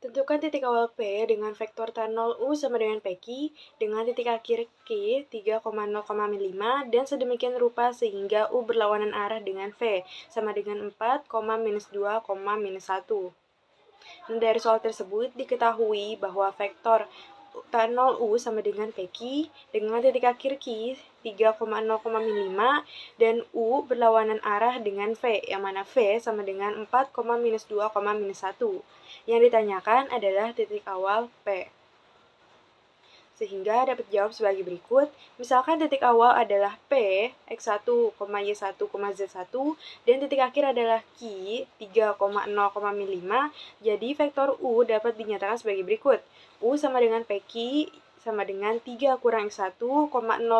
Tentukan titik awal P dengan vektor tan 0U sama dengan PQ dengan titik akhir Q 3,0,5 dan sedemikian rupa sehingga U berlawanan arah dengan V sama dengan 4, minus 2, minus 1. Dan dari soal tersebut diketahui bahwa vektor tan 0U sama dengan PQ dengan titik akhir Q 3,0,5 dan U berlawanan arah dengan V, yang mana V sama dengan 4, minus 2, minus 1. Yang ditanyakan adalah titik awal P. Sehingga dapat jawab sebagai berikut. Misalkan titik awal adalah P, X1, Y1, Z1, dan titik akhir adalah Q, 3,0,5, jadi vektor U dapat dinyatakan sebagai berikut. U sama dengan PQ sama dengan 3 kurang X1, 0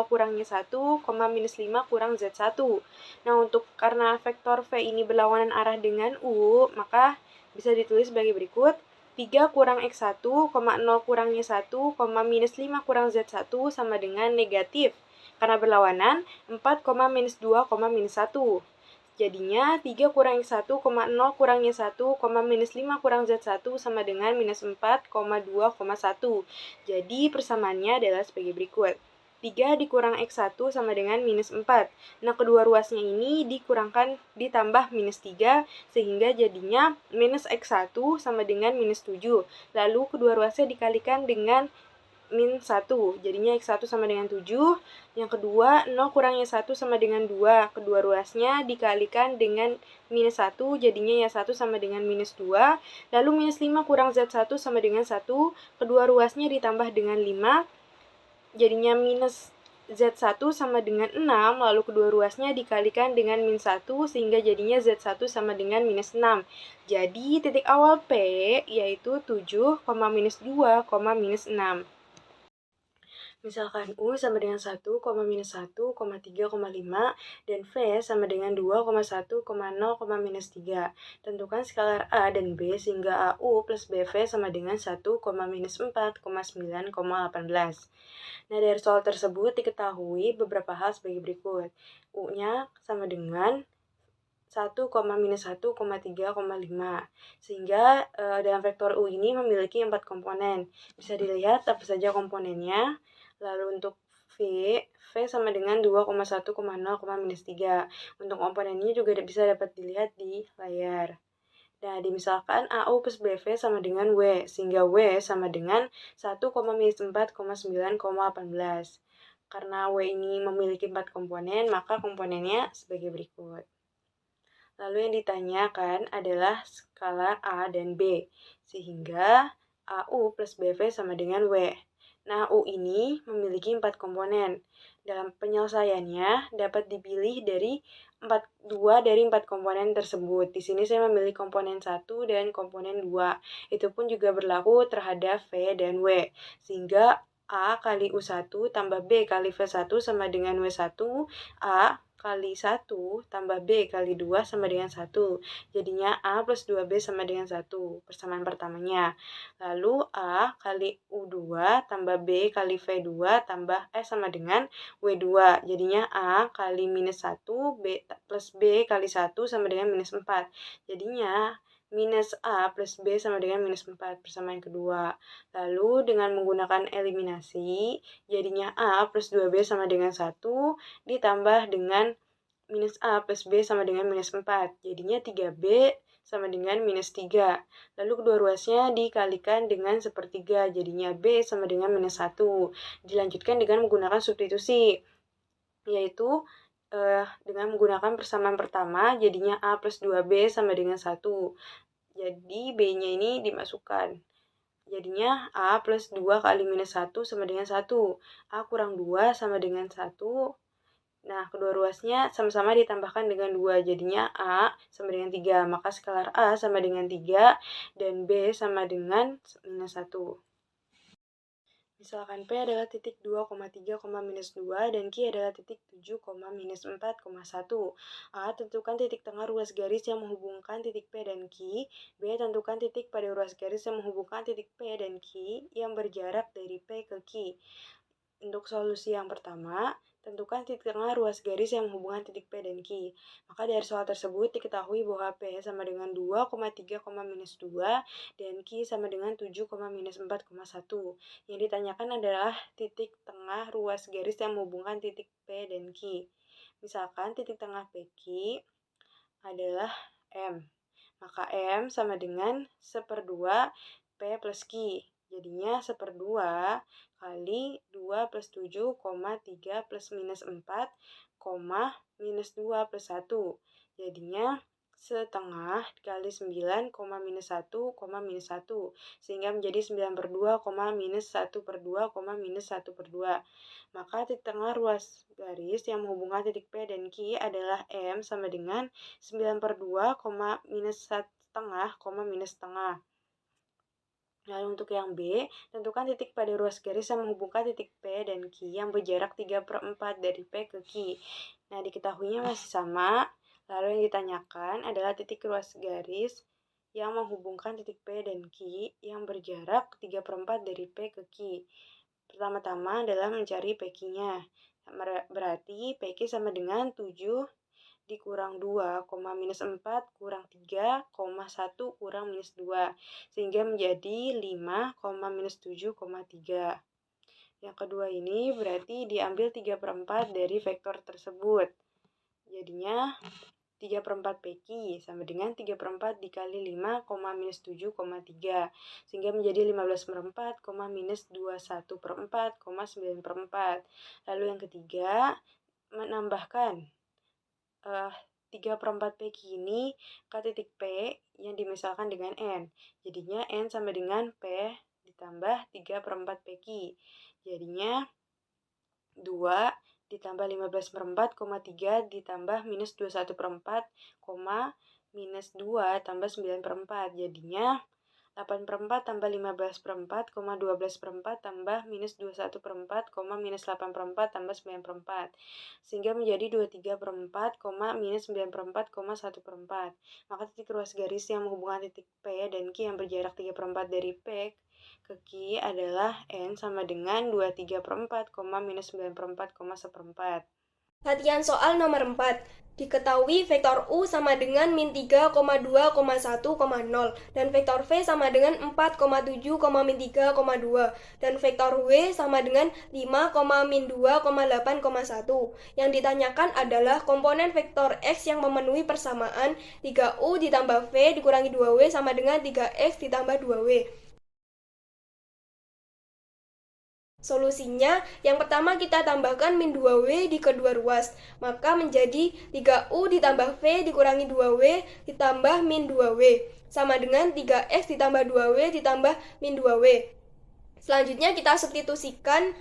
kurang Y1, minus 5 kurang Z1. Nah, karena vektor V ini berlawanan arah dengan U, maka bisa ditulis sebagai berikut. 3 kurang X1, 0 kurang Y1, minus 5 kurang Z1 sama dengan negatif. Karena berlawanan, 4, minus 2, minus 1. Jadinya 3 kurang X1, 0 kurang Y1, minus 5 kurang Z1 sama dengan minus 4, 2, 1. Jadi persamaannya adalah sebagai berikut. 3 dikurang X1 sama dengan minus 4. Nah, kedua ruasnya ini ditambah minus 3, sehingga jadinya minus X1 sama dengan minus 7. Lalu kedua ruasnya dikalikan dengan min 1, jadinya X1 sama dengan 7. Yang kedua, 0 kurang Y1 sama dengan 2. Kedua ruasnya dikalikan dengan minus 1, jadinya Y1 sama dengan minus 2. Lalu minus 5 kurang Z1 sama dengan 1. Kedua ruasnya ditambah dengan 5, jadinya minus Z1 sama dengan 6, lalu kedua ruasnya dikalikan dengan min 1, sehingga jadinya Z1 sama dengan minus 6. Jadi, titik awal P yaitu 7, minus 2, minus 6. Misalkan U sama dengan 1, minus 1, 3,5, dan V sama dengan 2, 1, 0, minus 3. Tentukan skalar A dan B sehingga AU plus BV sama dengan 1, minus 4, 9, 18. Nah, dari soal tersebut diketahui beberapa hal sebagai berikut. U-nya sama dengan 1, minus 1, 3,5. Sehingga dalam vektor U ini memiliki 4 komponen. Bisa dilihat apa saja komponennya. Lalu untuk V sama dengan 2,1, 0, minus 3. Untuk komponennya juga bisa dapat dilihat di layar. Nah, dimisalkan AU plus BV sama dengan W, sehingga W sama dengan 1, minus 4, 9, 18. Karena W ini memiliki 4 komponen, maka komponennya sebagai berikut. Lalu yang ditanyakan adalah skala A dan B, sehingga AU plus BV sama dengan W. Nah, U ini memiliki 4 komponen. Dalam penyelesaiannya dapat dipilih dari 2 dari 4 komponen tersebut. Di sini saya memilih komponen 1 dan komponen 2. Itu pun juga berlaku terhadap V dan W. Sehingga A kali U1 tambah B kali V1 sama dengan W1. A kali 1 tambah B kali 2 sama dengan 1. Jadinya A plus 2B sama dengan 1. Persamaan pertamanya. Lalu A kali U2 tambah B kali V2 tambah sama dengan W2. Jadinya A kali minus 1 B plus B kali 1 sama dengan minus 4. Jadinya minus A plus B sama dengan minus 4, persamaan kedua. Lalu dengan menggunakan eliminasi, jadinya A plus 2B sama dengan 1, ditambah dengan minus A plus B sama dengan minus 4. Jadinya 3B sama dengan minus 3. Lalu kedua ruasnya dikalikan dengan sepertiga, jadinya B sama dengan minus 1. Dilanjutkan dengan menggunakan substitusi, yaitu dengan menggunakan persamaan pertama, jadinya A plus 2B sama dengan 1. Jadi B-nya ini dimasukkan. Jadinya A plus 2 kali minus 1 sama dengan 1. A kurang 2 sama dengan 1. Nah, kedua ruasnya sama-sama ditambahkan dengan 2. Jadinya A sama dengan 3. Maka skalar A sama dengan 3 dan B sama dengan minus 1. Misalkan P adalah titik 2,3, minus 2, dan Q adalah titik 7, minus 4, 1. A. Tentukan titik tengah ruas garis yang menghubungkan titik P dan Q. B. Tentukan titik pada ruas garis yang menghubungkan titik P dan Q yang berjarak dari P ke Q. Untuk solusi yang pertama, tentukan titik tengah ruas garis yang menghubungkan titik P dan Q. Maka dari soal tersebut diketahui bahwa P sama dengan 2,3, minus 2 dan Q sama dengan 7, minus 4,1. Yang ditanyakan adalah titik tengah ruas garis yang menghubungkan titik P dan Q. Misalkan titik tengah PQ adalah M. Maka M sama dengan 1/2 P plus Q. Jadinya 1/2 kali 2 plus 7, 3 plus minus 4, minus 2 plus 1. Jadinya setengah dikali 9, minus 1, minus 1. Sehingga menjadi 9/2, minus 1/2, minus 1/2. Maka titik tengah ruas garis yang menghubungkan titik P dan Q adalah M sama dengan 9/2, minus 1/2, minus setengah. Lalu untuk yang B, tentukan titik pada ruas garis yang menghubungkan titik P dan Q yang berjarak 3/4 dari P ke Q. Nah, diketahuinya masih sama. Lalu yang ditanyakan adalah titik ruas garis yang menghubungkan titik P dan Q yang berjarak 3/4 dari P ke Q. Pertama-tama adalah mencari PQ-nya. Berarti PQ sama dengan 7 dikurang 2, minus 4 kurang 3, 1 kurang minus 2. Sehingga menjadi 5, minus 7,3. Yang kedua ini berarti diambil 3/4 dari vektor tersebut. Jadinya 3/4 PQ sama dengan 3/4 dikali 5, minus 7,3. Sehingga menjadi 15/4, minus 21/4, 9/4. Lalu yang ketiga, menambahkan 3/4 PQ ini ke titik P yang dimisalkan dengan N. Jadinya N sama dengan P ditambah 3/4 PQ. Jadinya 2 ditambah 15/4, 3 ditambah minus 21/4, minus 2 tambah 9/4. Jadinya 8/4 tambah 15/4, 12/4 tambah minus 21/4, minus 8/4 tambah 9/4. Sehingga menjadi 23/4, minus 9/4, 1/4. Maka titik ruas garis yang menghubungkan titik P dan Q yang berjarak 3/4 dari P ke Q adalah N sama dengan 23/4, minus 9/4, 1/4. Latihan soal nomor 4. Diketahui vektor U sama dengan min 3,2,1,0 dan vektor V sama dengan 4,7, min 3,2 dan vektor W sama dengan 5, min 2,8,1. Yang ditanyakan adalah komponen vektor X yang memenuhi persamaan 3U ditambah V dikurangi 2W sama dengan 3X ditambah 2W. Solusinya, yang pertama kita tambahkan min 2W di kedua ruas, maka menjadi 3U ditambah V dikurangi 2W ditambah min 2W, sama dengan 3X ditambah 2W ditambah min 2W. Selanjutnya kita substitusikan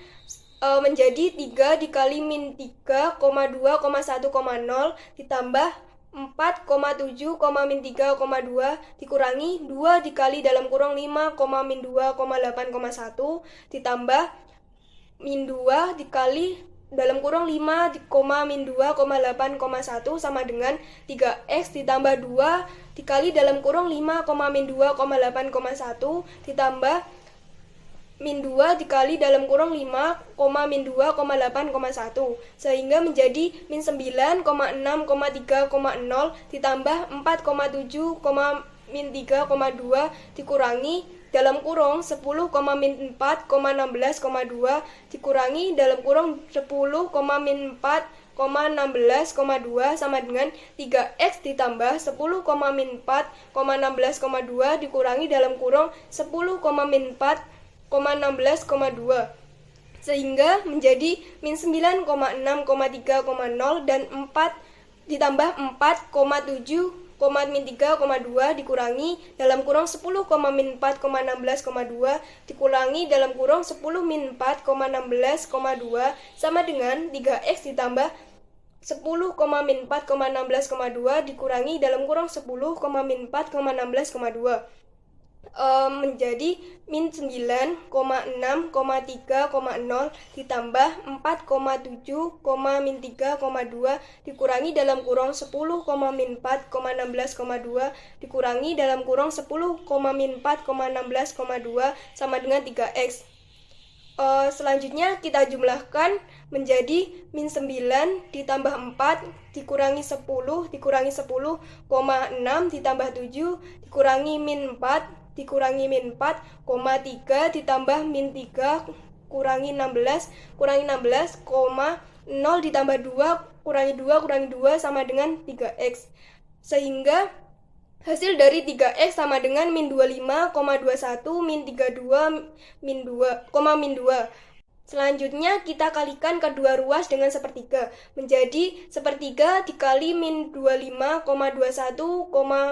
menjadi 3 dikali min 3,2,1,0 ditambah 4,7, min 3,2 dikurangi 2 dikali dalam kurung 5, min 2,8,1 ditambah min 2 dikali dalam kurung 5, min 2,8,1 sama dengan 3X ditambah 2 dikali dalam kurung 5, min 2,8,1 ditambah min 2 dikali dalam kurung 5, min 2,8,1 sehingga menjadi min 9,6,3,0 ditambah 4,7, min 3,2 dikurangi dalam kurung 10, min 4, 16,2 dikurangi dalam kurung 10, min 4, 16,2 sama dengan 3X ditambah 10, min 4, 16,2 dikurangi dalam kurung 10, min 4, 16,2 sehingga menjadi min 9,6,3,0 dan 4 ditambah 4,7, min 3,2 dikurangi dalam kurung 10, min 4, 16,2 dikurangi dalam kurung 10, min 4, 16,2 sama dengan 3X ditambah 10, min 4, 16,2 dikurangi dalam kurung 10, min 4, 16,2 menjadi min 9,6,3,0 ditambah 4,7, min 3,2 dikurangi dalam kurung 10, min 4, 16,2 dikurangi dalam kurung 10, min 4, 16,2 sama dengan 3X. Selanjutnya kita jumlahkan menjadi min 9 ditambah 4 dikurangi 10 dikurangi 10,6 ditambah 7 dikurangi min 4 dikurangi min 4, 3 ditambah min 3 kurangi 16 0 ditambah 2 kurangi 2 sama dengan 3x. Sehingga hasil dari 3x sama dengan min 25,21 min 32 min 2, min 2. Selanjutnya kita kalikan kedua ruas dengan sepertiga. Menjadi sepertiga dikali min 25,21,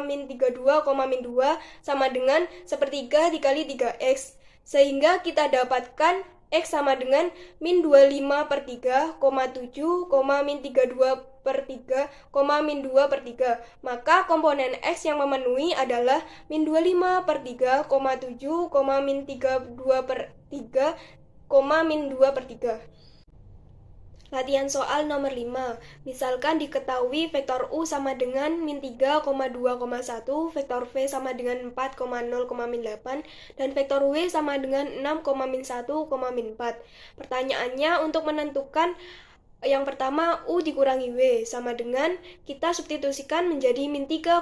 min 32, min 2 sama dengan sepertiga dikali 3x. Sehingga kita dapatkan x sama dengan min 25 per 3, 7, min 32 per 3, min 2 per 3. Maka komponen x yang memenuhi adalah min 25 per 3, 7, min 32 per 3, min 2 per 3. Latihan soal nomor 5. Misalkan diketahui vektor U sama dengan min 3,2,1, vektor V sama dengan 4,0,8, dan vektor W sama dengan 6,1,4. Pertanyaannya untuk menentukan yang pertama, U dikurangi W sama dengan kita substitusikan menjadi min 3,2,1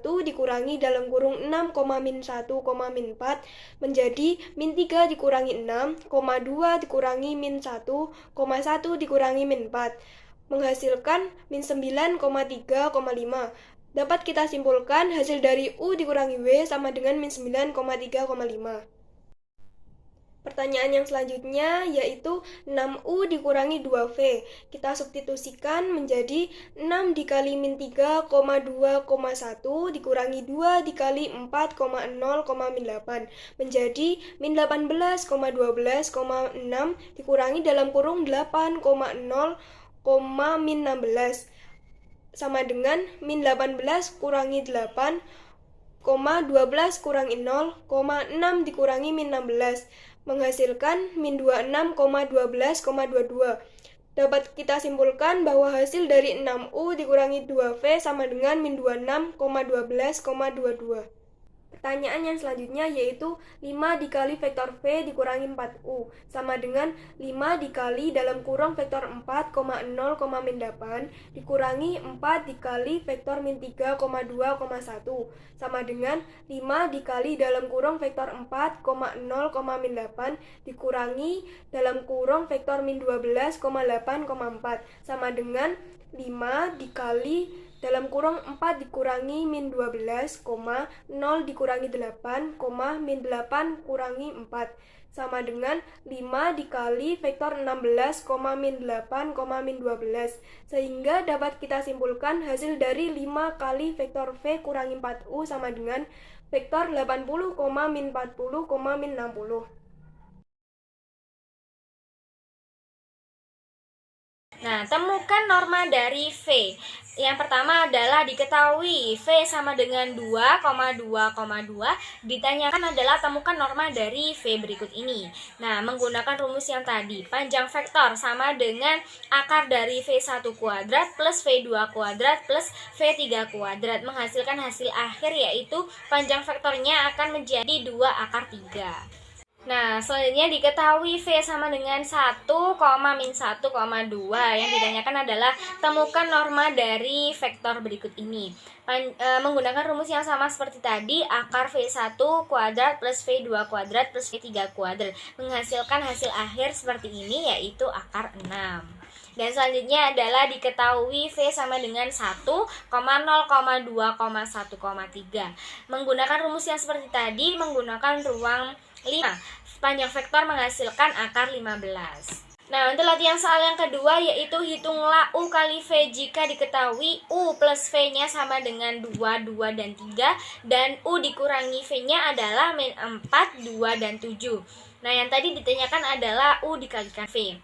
dikurangi dalam kurung 6,1,4 menjadi min 3 dikurangi 6, 2 dikurangi min 1, 1 dikurangi min 4 menghasilkan min 9,3,5. Dapat kita simpulkan hasil dari U dikurangi W sama dengan min 9,3,5. Pertanyaan yang selanjutnya yaitu 6U dikurangi 2V. Kita substitusikan menjadi 6 dikali min 3,2,1 dikurangi 2 dikali 4,0,8 menjadi min 18,12,6 dikurangi dalam kurung 8,0, min 16 sama dengan min 18 kurangi 8, 12 kurangi 0, 6 dikurangi min 16 menghasilkan min 26,12,22. Dapat kita simpulkan bahwa hasil dari 6U dikurangi 2V sama dengan min 26,12,22. Pertanyaan yang selanjutnya yaitu 5 dikali vektor V dikurangi 4U sama dengan 5 dikali dalam kurung vektor 4,0,8 dikurangi 4 dikali vektor min 3,2,1 sama dengan 5 dikali dalam kurung vektor 4,0,8 dikurangi dalam kurung vektor min 12,8,4 sama dengan 5 dikali dalam kurung 4 dikurangi min 12, 0 dikurangi 8, min 8 kurangi 4 sama dengan 5 dikali vektor 16, min 8, min 12. Sehingga dapat kita simpulkan hasil dari 5 kali vektor V kurangi 4U sama dengan vektor 80, min 40, min 60. Nah, temukan norma dari V. Yang pertama adalah diketahui V sama dengan 2,2,2. Ditanyakan adalah temukan norma dari V berikut ini. Nah, menggunakan rumus yang tadi, panjang vektor sama dengan akar dari V1 kuadrat plus V2 kuadrat plus V3 kuadrat. Menghasilkan hasil akhir yaitu panjang vektornya akan menjadi 2 akar 3. Nah, selanjutnya diketahui V sama dengan 1, min 1,2. Yang ditanyakan adalah temukan norma dari vektor berikut ini. Menggunakan rumus yang sama seperti tadi, akar V1 kuadrat plus V2 kuadrat plus V3 kuadrat. Menghasilkan hasil akhir seperti ini yaitu akar 6. Dan selanjutnya adalah diketahui V sama dengan 1, 0,2,1,3. Menggunakan rumus yang seperti tadi, menggunakan ruang 5. Panjang vektor menghasilkan akar 15. Nah, untuk latihan soal yang kedua yaitu hitunglah U kali V jika diketahui U plus V-nya sama dengan 2, 2, dan 3 dan U dikurangi V-nya adalah min 4, 2, dan 7. Nah, yang tadi ditanyakan adalah U dikalikan V.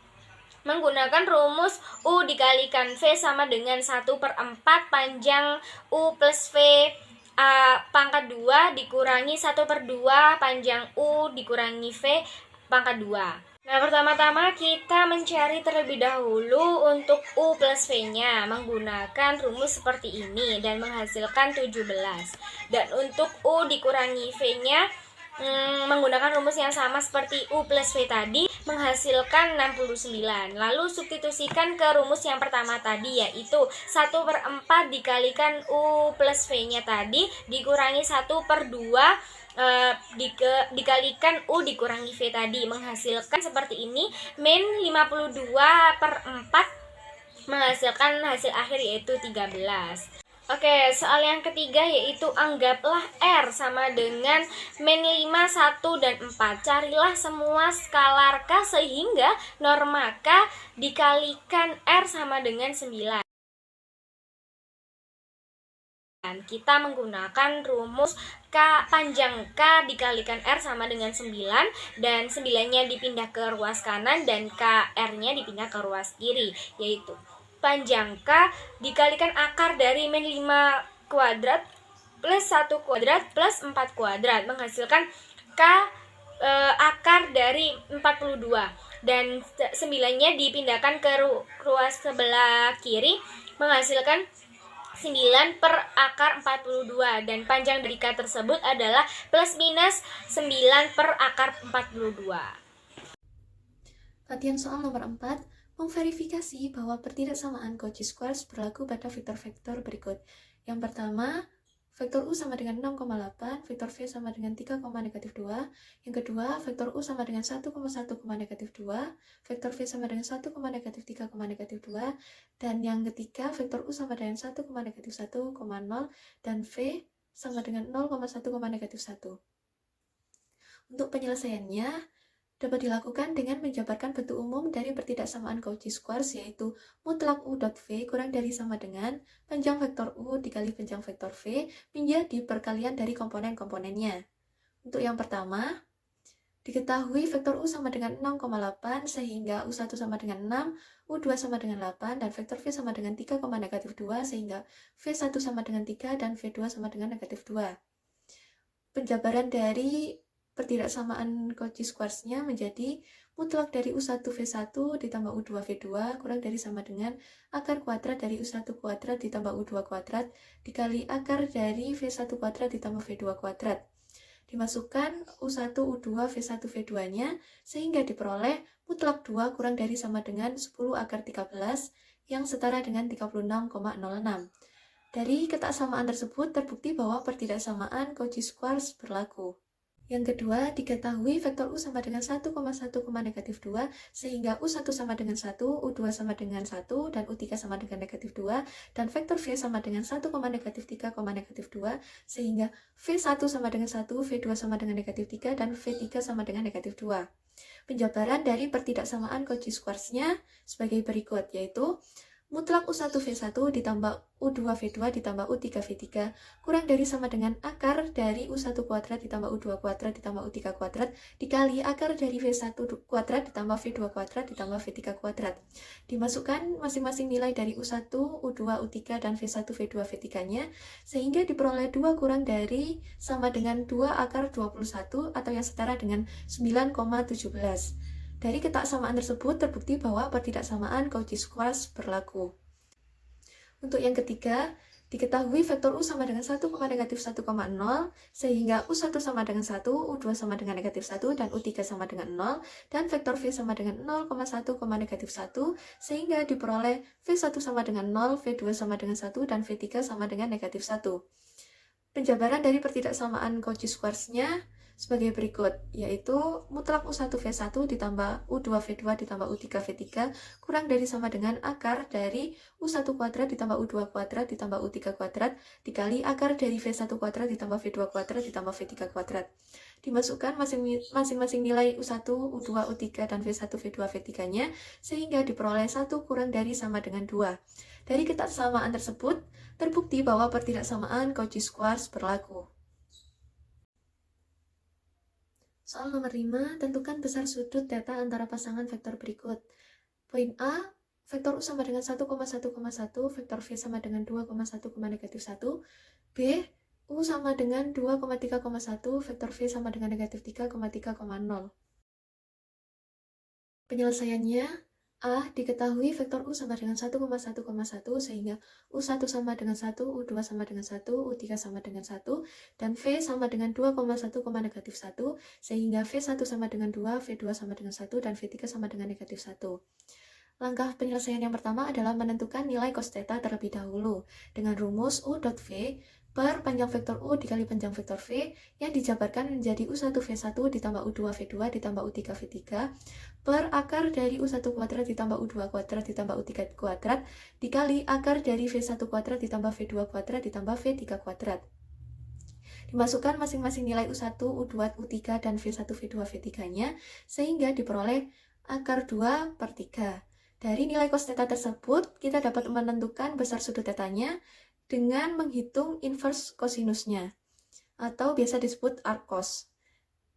Menggunakan rumus U dikalikan V sama dengan 1/4 panjang U plus V pangkat 2 dikurangi 1/2 panjang U dikurangi V pangkat 2. Nah, pertama-tama kita mencari terlebih dahulu untuk U plus V-nya menggunakan rumus seperti ini dan menghasilkan 17. Dan untuk U dikurangi V-nya menggunakan rumus yang sama seperti U plus V tadi menghasilkan 69. Lalu substitusikan ke rumus yang pertama tadi, yaitu 1/4 dikalikan U plus V-nya tadi dikurangi 1/2 dikalikan U dikurangi V tadi, menghasilkan seperti ini. Min 52/4 menghasilkan hasil akhir yaitu 13. Oke, soal yang ketiga yaitu anggaplah R sama dengan min 5, 1, dan 4. Carilah semua skalar K sehingga norma K dikalikan R sama dengan 9. Kita menggunakan rumus panjang K dikalikan R sama dengan 9, dan 9-nya dipindah ke ruas kanan dan KR-nya dipindah ke ruas kiri, yaitu panjang K dikalikan akar dari min 5 kuadrat plus 1 kuadrat plus 4 kuadrat menghasilkan K akar dari 42, dan 9-nya dipindahkan ke ruas sebelah kiri menghasilkan 9 per akar 42, dan panjang dari K tersebut adalah plus minus 9 per akar 42. Latihan soal nomor 4, memverifikasi bahwa pertidaksamaan Cauchy squares berlaku pada vektor-vektor berikut. Yang pertama, vektor U sama dengan 6,8, vektor V sama dengan 3, -2. Yang kedua, vektor U sama dengan 1,1, -2, vektor V sama dengan 1, -3, -2. Dan yang ketiga, vektor U sama dengan 1, -1, 0, dan V sama dengan 0,1, -1. Untuk penyelesaiannya, dapat dilakukan dengan menjabarkan bentuk umum dari pertidaksamaan Cauchy squares, yaitu mutlak U dot V kurang dari sama dengan panjang vektor U dikali panjang vektor V menjadi perkalian dari komponen-komponennya. Untuk yang pertama, diketahui vektor U sama dengan 6,8 sehingga U1 sama dengan 6, U2 sama dengan 8, dan vektor V sama dengan 3, -2 sehingga V1 sama dengan 3 dan V2 sama dengan -2. Penjabaran dari pertidaksamaan Cauchy squares-nya menjadi mutlak dari U1 V1 ditambah U2 V2 kurang dari sama dengan akar kuadrat dari U1 kuadrat ditambah U2 kuadrat dikali akar dari V1 kuadrat ditambah V2 kuadrat. Dimasukkan U1, U2, V1, V2-nya sehingga diperoleh mutlak 2 kurang dari sama dengan 10 akar 13 yang setara dengan 36,06. Dari ketaksamaan tersebut terbukti bahwa pertidaksamaan Cauchy squares berlaku. Yang kedua, diketahui vektor U sama dengan 1,1, -2 sehingga U1 sama dengan 1, U2 sama dengan 1, dan U3 sama dengan -2, dan vektor V sama dengan 1, -3, -2 sehingga V1 sama dengan 1, V2 sama dengan -3, dan V3 sama dengan -2. Penjabaran dari pertidaksamaan Cauchy squares-nya sebagai berikut, yaitu mutlak U1 V1 ditambah U2 V2 ditambah U3 V3 kurang dari sama dengan akar dari U1 kuadrat ditambah U2 kuadrat ditambah U3 kuadrat dikali akar dari V1 kuadrat ditambah V2 kuadrat ditambah V3 kuadrat. Dimasukkan masing-masing nilai dari U1, U2, U3, dan V1, V2, V3-nya sehingga diperoleh 2 kurang dari sama dengan 2 akar 21 atau yang setara dengan 9,17. Dari ketaksamaan tersebut terbukti bahwa pertidaksamaan Cauchy squares berlaku. Untuk yang ketiga, diketahui vektor U sama dengan 1, -1,0 sehingga U1 sama dengan 1, U2 sama dengan -1, dan U3 sama dengan 0, dan vektor V sama dengan 0,1, -1 sehingga diperoleh V1 sama dengan 0, V2 sama dengan 1, dan V3 sama dengan -1. Penjabaran dari pertidaksamaan Cauchy squares-nya sebagai berikut, yaitu mutlak U1 V1 ditambah U2 V2 ditambah U3 V3 kurang dari sama dengan akar dari U1 kuadrat ditambah U2 kuadrat ditambah U3 kuadrat dikali akar dari V1 kuadrat ditambah V2 kuadrat ditambah V3 kuadrat. Dimasukkan masing-masing nilai U1, U2, U3, dan V1, V2, V3-nya sehingga diperoleh 1 kurang dari sama dengan 2. Dari ketaksamaan tersebut, terbukti bahwa pertidaksamaan Cauchy squares berlaku. Soal nomor 5, tentukan besar sudut θ antara pasangan vektor berikut. Poin A, vektor U sama dengan 1,1,1, vektor V sama dengan 2,1, -1. B, U sama dengan 2,3,1, vektor V sama dengan -3,3,0. Penyelesaiannya, A, diketahui vektor U sama dengan 1,1,1 sehingga U1 sama dengan 1, U2 sama dengan 1, U3 sama dengan 1, dan V sama dengan 2,1, negatif 1, sehingga V1 sama dengan 2, V2 sama dengan 1, dan V3 sama dengan negatif 1. Langkah penyelesaian yang pertama adalah menentukan nilai cos theta terlebih dahulu dengan rumus U.V per panjang vektor U dikali panjang vektor V yang dijabarkan menjadi U1V1 ditambah U2V2 ditambah U3V3 per akar dari U1 kuadrat ditambah U2 kuadrat ditambah U3 kuadrat dikali akar dari V1 kuadrat ditambah V2 kuadrat ditambah V3 kuadrat. Dimasukkan masing-masing nilai U1, U2, U3, dan V1, V2, V3-nya sehingga diperoleh akar 2 per 3. Dari nilai cos theta tersebut, kita dapat menentukan besar sudut tetanya dengan menghitung inverse kosinusnya, atau biasa disebut arc cos.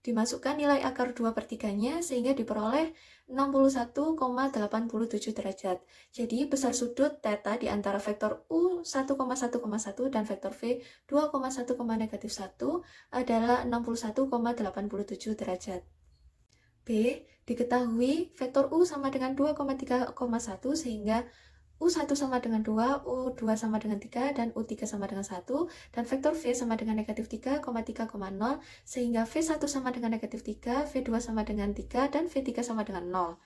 Dimasukkan nilai akar 2 per 3-nya sehingga diperoleh 61,87 derajat. Jadi besar sudut theta di antara vektor U 1,1,1 dan vektor V 2,1, negatif 1 adalah 61,87 derajat. B, diketahui vektor U sama dengan 2,3,1 sehingga U1 sama dengan 2, U2 sama dengan 3, dan U3 sama dengan 1, dan vektor V sama dengan negatif 3,0, sehingga V1 sama dengan negatif 3, V2 sama dengan 3, dan V3 sama dengan 0.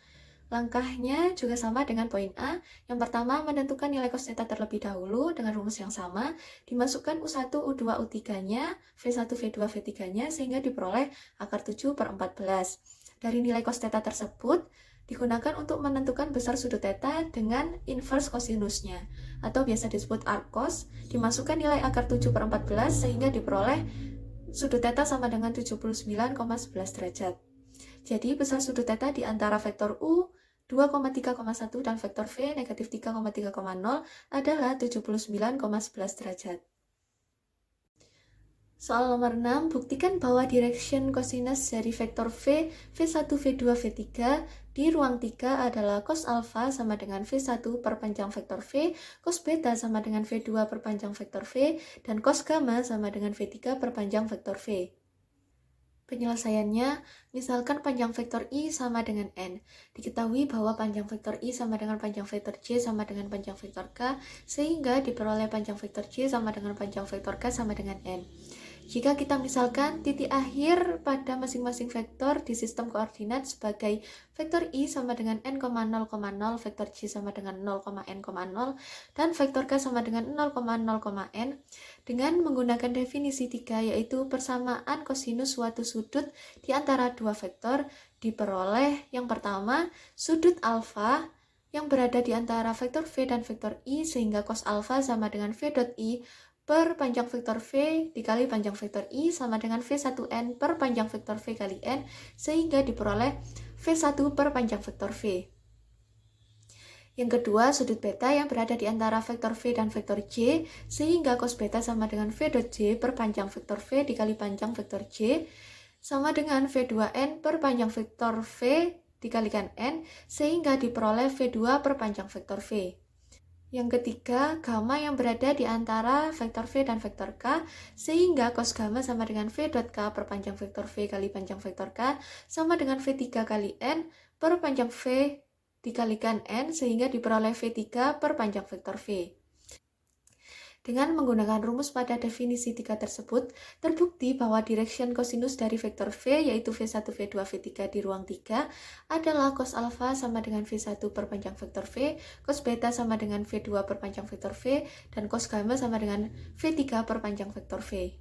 Langkahnya juga sama dengan poin A. Yang pertama, menentukan nilai cos theta terlebih dahulu dengan rumus yang sama, dimasukkan U1, U2, U3-nya, V1, V2, V3-nya, sehingga diperoleh akar 7 per 14. Dari nilai cos theta tersebut, digunakan untuk menentukan besar sudut theta dengan inverse kosinusnya, atau biasa disebut arc cos, dimasukkan nilai akar 7 per 14 sehingga diperoleh sudut theta sama dengan 79,11 derajat. Jadi besar sudut theta di antara vektor U 2,3,1 dan vektor V negatif 3,3,0 adalah 79,11 derajat. Soal nomor 6, buktikan bahwa direction cosinus dari vektor V, V1, V2, V3 di ruang 3 adalah cos alpha sama dengan V1 per panjang vektor V, cos beta sama dengan V2 per panjang vektor V, dan cos gamma sama dengan V3 per panjang vektor V. Penyelesaiannya, misalkan panjang vektor I sama dengan N. Diketahui bahwa panjang vektor I sama dengan panjang vektor J sama dengan panjang vektor K, sehingga diperoleh panjang vektor J sama dengan panjang vektor K sama dengan N. Jika kita misalkan titik akhir pada masing-masing vektor di sistem koordinat sebagai vektor I sama dengan n,0,0, vektor J sama dengan 0,n,0, dan vektor K sama dengan 0,0,n, dengan menggunakan definisi 3, yaitu persamaan kosinus suatu sudut di antara dua vektor, diperoleh yang pertama, sudut alfa yang berada di antara vektor V dan vektor I, sehingga cos alfa sama dengan V dot I per panjang vektor V dikali panjang vektor I sama dengan V1N per panjang vektor V kali N, sehingga diperoleh V1 per panjang vektor V. Yang kedua, sudut beta yang berada di antara vektor V dan vektor J, sehingga cos beta sama dengan V dot J per panjang vektor V dikali panjang vektor J, sama dengan V2N per panjang vektor V dikalikan N, sehingga diperoleh V2 per panjang vektor V. Yang ketiga, gamma yang berada di antara vektor V dan vektor K, sehingga cos gamma sama dengan V dot K per panjang vektor V kali panjang vektor K, sama dengan V3 kali N per panjang V dikalikan N, sehingga diperoleh V3 per panjang vektor V. Dengan menggunakan rumus pada definisi 3 tersebut, terbukti bahwa direction kosinus dari vektor V, yaitu V1, V2, V3 di ruang 3, adalah cos alpha sama dengan V1 per panjang vektor V, cos beta sama dengan V2 per panjang vektor V, dan cos gamma sama dengan V3 per panjang vektor V.